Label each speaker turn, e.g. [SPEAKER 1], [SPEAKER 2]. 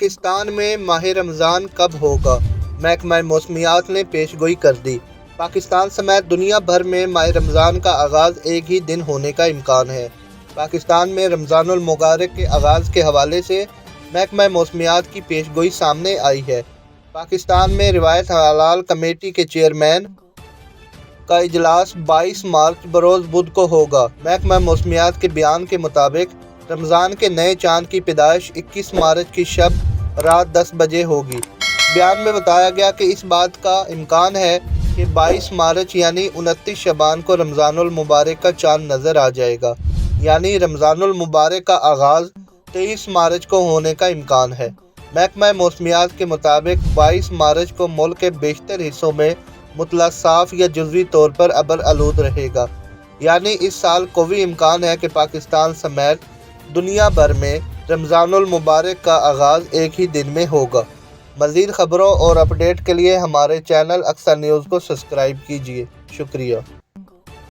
[SPEAKER 1] پاکستان میں ماہ رمضان کب ہوگا؟ محکمہ موسمیات نے پیش گوئی کر دی۔ پاکستان سمیت دنیا بھر میں ماہ رمضان کا آغاز ایک ہی دن ہونے کا امکان ہے۔ پاکستان میں رمضان المبارک کے آغاز کے حوالے سے محکمہ موسمیات کی پیش گوئی سامنے آئی ہے۔ پاکستان میں روایت ہلال کمیٹی کے چیئرمین کا اجلاس 22 مارچ بروز بدھ کو ہوگا۔ محکمہ موسمیات کے بیان کے مطابق رمضان کے نئے چاند کی پیدائش 21 مارچ کی شب رات 10 بجے ہوگی۔ بیان میں بتایا گیا کہ اس بات کا امکان ہے کہ 22 مارچ یعنی 29 شعبان کو رمضان المبارک کا چاند نظر آ جائے گا، یعنی رمضان المبارک کا آغاز 23 مارچ کو ہونے کا امکان ہے۔ محکمہ موسمیات کے مطابق 22 مارچ کو ملک کے بیشتر حصوں میں مطلع صاف یا جزوی طور پر ابر آلود رہے گا، یعنی اس سال قوی امکان ہے کہ پاکستان سمیت دنیا بھر میں رمضان المبارک کا آغاز ایک ہی دن میں ہوگا۔ مزید خبروں اور اپڈیٹ کے لیے ہمارے چینل اقصی نیوز کو سبسکرائب کیجیے۔ شکریہ۔